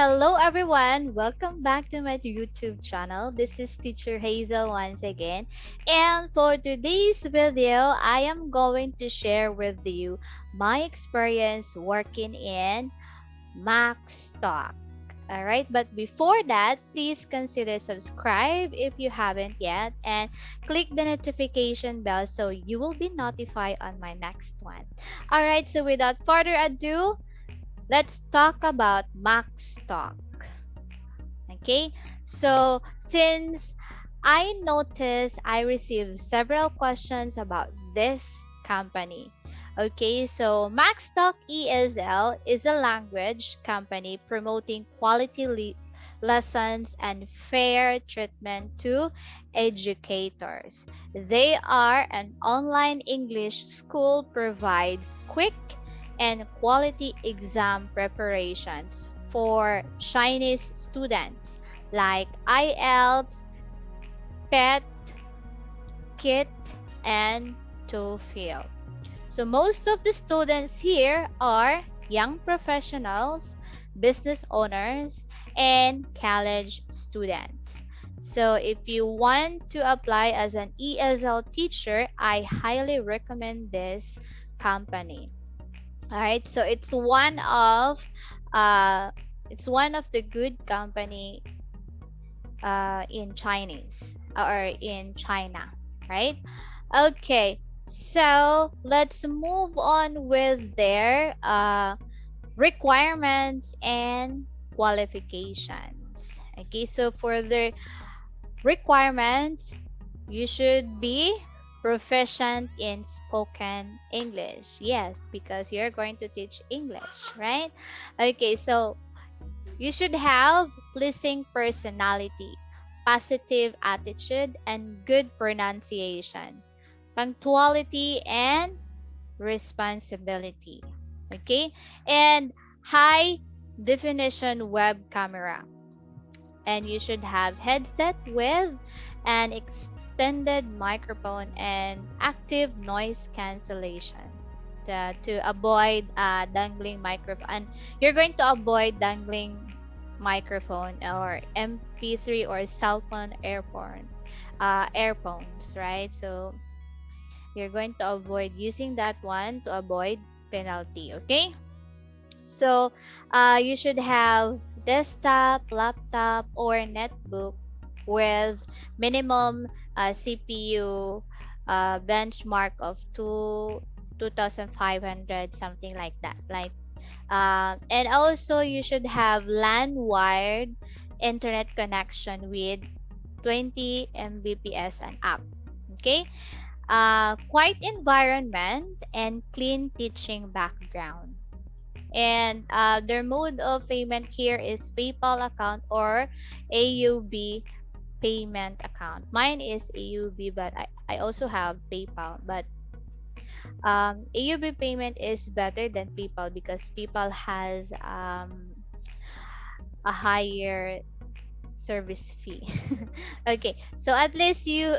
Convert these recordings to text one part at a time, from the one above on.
Hello everyone, welcome back to my YouTube channel. This is Teacher Hazel once again. And for today's video, I am going to share with you my experience working in MaxTalk. Alright, but before that, please consider subscribe if you haven't yet and click the notification bell so you will be notified on my next one. Alright, so without further ado, let's talk about MaxTalk. Okay, so since I noticed I received several questions about this company. Okay, so MaxTalk ESL is a language company promoting quality lessons and fair treatment to educators. They are an online English school provides quick and quality exam preparations for Chinese students like IELTS, PET, KIT, and TOEFL. So most of the students here are young professionals, business owners, and college students. So if you want to apply as an ESL teacher, I highly recommend this company. All right, so it's one of the good company in Chinese or in China, right? Okay, so let's move on with their requirements and qualifications. Okay, so for the requirements, you should be proficient in spoken English. Yes, because you're going to teach English, right? Okay, so you should have pleasing personality, positive attitude, and good pronunciation, punctuality, and responsibility. Okay, and high definition web camera, and you should have headset with an extended microphone and active noise cancellation to avoid dangling microphone, and you're going to avoid dangling microphone or mp3 or cell phone earphones, right? So you're going to avoid using that one to avoid penalty. Okay, so you should have desktop, laptop, or netbook with minimum CPU benchmark of 2500, something like that. And also you should have LAN wired internet connection with 20 Mbps and up. Okay, quiet environment and clean teaching background. And their mode of payment here is PayPal account or AUB payment account. Mine is AUB, but I also have PayPal. But AUB payment is better than PayPal because PayPal has a higher service fee. Okay, so at least you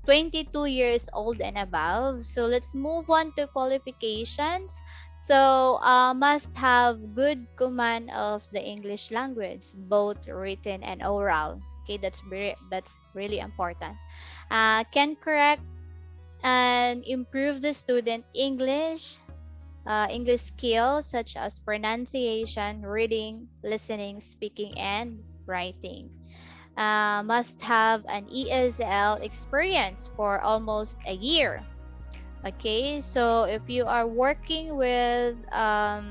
22 years old and above. So let's move on to qualifications. So must have good command of the English language, both written and oral. Okay, that's really important. Can correct and improve the student English skills such as pronunciation, reading, listening, speaking, and writing. Must have an ESL experience for almost a year. Okay, so if you are working with a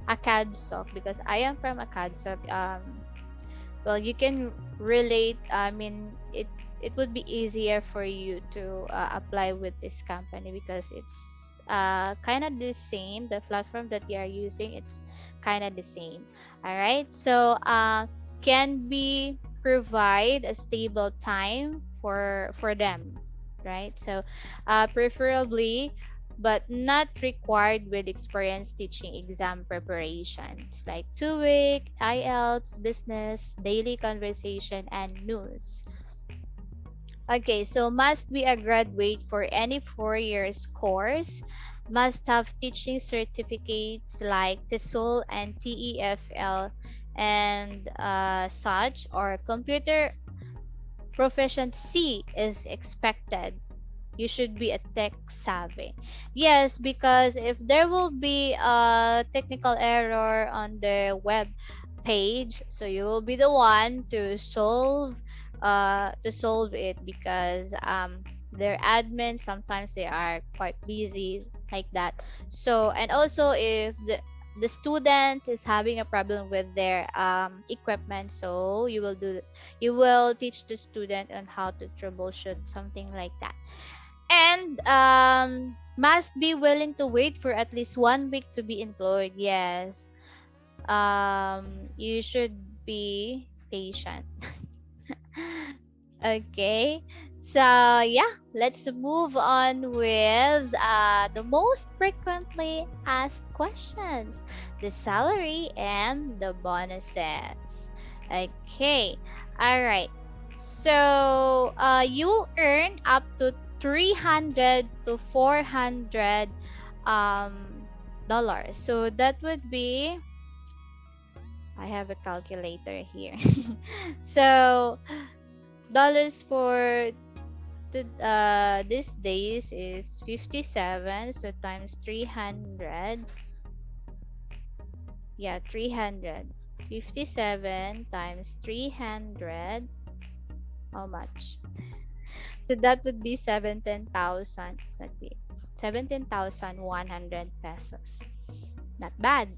CADSOC, because I am from a CADSOC, well, you can relate. I mean, it would be easier for you to apply with this company because it's kind of the same. The platform that you are using, it's kind of the same. All right, so can be provide a stable time for them, right? So preferably but not required with experience teaching exam preparations like 2-week IELTS, business, daily conversation, and news. Okay, so must be a graduate for any 4 years course, must have teaching certificates like TESOL and TEFL and such, or computer proficiency is expected. You should be a tech savvy. Yes, because if there will be a technical error on the web page, so you will be the one to solve it, because their admin sometimes they are quite busy like that. So, and also if the student is having a problem with their equipment, so you will teach the student on how to troubleshoot something like that. And must be willing to wait for at least 1 week to be employed. Yes. You should be patient. Okay. So yeah, let's move on with the most frequently asked questions: the salary and the bonuses. Okay. All right. So you will earn up to 300 to 400 dollars. So that would be, I have a calculator here. So dollars for these days is 57, so times 300. Yeah, 300. 57 times 300, how much? So that would be 17,000. That be 17,100 pesos. Not bad,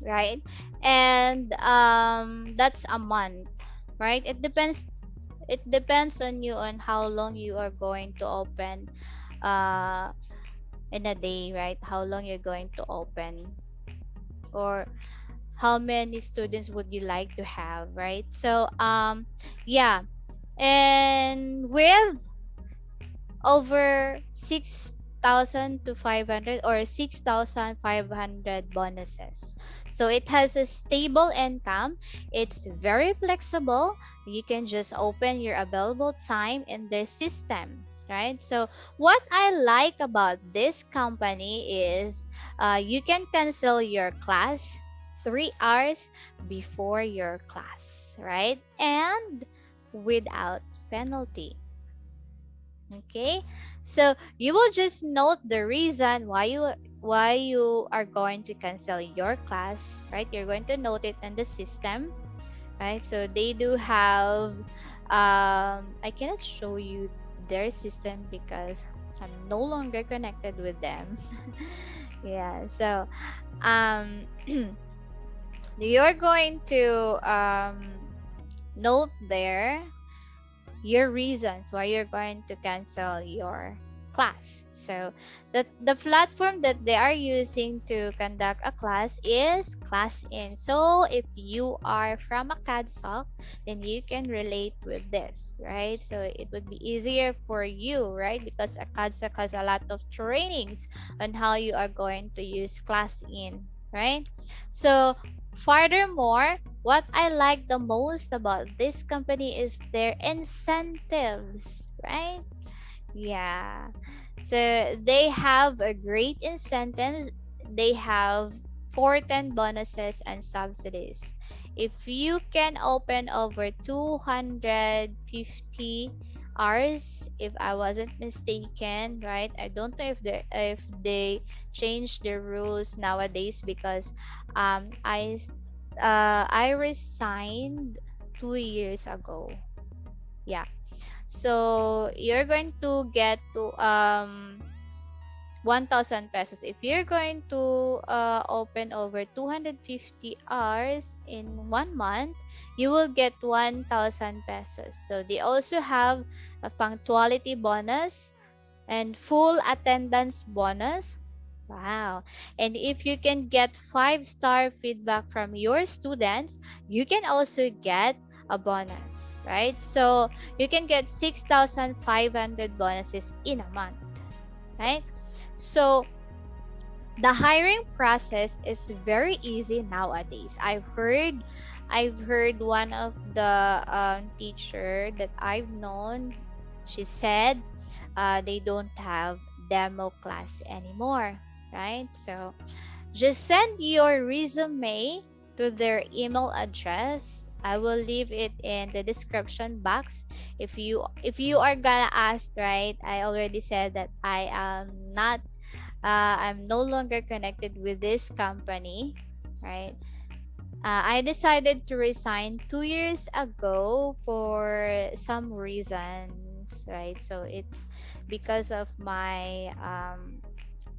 right? And that's a month, right? It depends on you on how long you are going to open uh in a day, right? How long you're going to open, or how many students would you like to have, right? So yeah. And with over 6,000 to 500 or 6,500 bonuses. So it has a stable income. It's very flexible. You can just open your available time in their system, right? So what I like about this company is you can cancel your class 3 hours before your class, right? And without penalty. Okay, so you will just note the reason why you are going to cancel your class, right? You're going to note it in the system, right? So they do have I cannot show you their system because I'm no longer connected with them. Yeah, so um you're going to note there your reasons why you're going to cancel your class. So the platform that they are using to conduct a class is ClassIn. So if you are from a CADSOC, then you can relate with this, right? So it would be easier for you, right? Because a CADSOC has a lot of trainings on how you are going to use ClassIn, right? So furthermore, what I like the most about this company is their incentives, right? Yeah. So they have a great incentives. They have 410 bonuses and subsidies. If you can open over 250 hours, if I wasn't mistaken, right? I don't know if they changed the rules nowadays, because um I I resigned 2 years ago. Yeah. So you're going to get to 1,000 pesos. If you're going to open over 250 hours in 1 month, you will get 1,000 pesos. So they also have a punctuality bonus and full attendance bonus. Wow. And if you can get 5-star feedback from your students, you can also get a bonus, right? So you can get 6,500 bonuses in a month, right? So the hiring process is very easy nowadays. I've heard one of the teacher that I've known, she said they don't have demo class anymore, right? So just send your resume to their email address. I will leave it in the description box. If you are gonna ask, right? I already said that I am not I'm no longer connected with this company, right? I decided to resign 2 years ago for some reasons, right? So it's because of my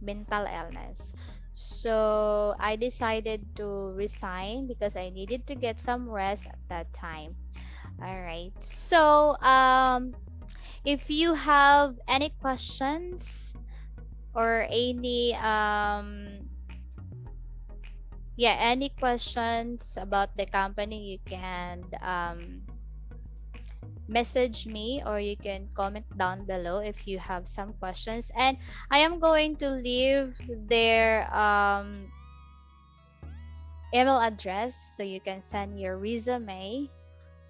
mental illness. So I decided to resign because I needed to get some rest at that time. All right. So if you have any questions or any questions about the company, you can message me or you can comment down below if you have some questions, and I am going to leave their email address so you can send your resume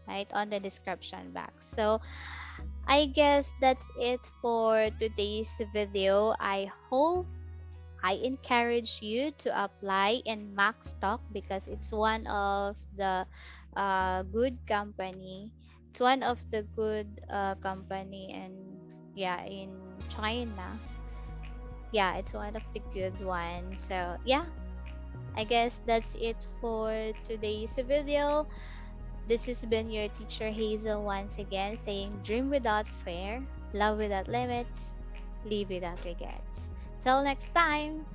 right on the description box. So I guess that's it for today's video. I hope I encourage you to apply in MaxTalk because it's one of the good company. It's one of the good company, and yeah, in China. Yeah, it's one of the good ones. So yeah, I guess that's it for today's video. This has been your teacher Hazel once again saying dream without fear, love without limits, live without regrets. Till next time.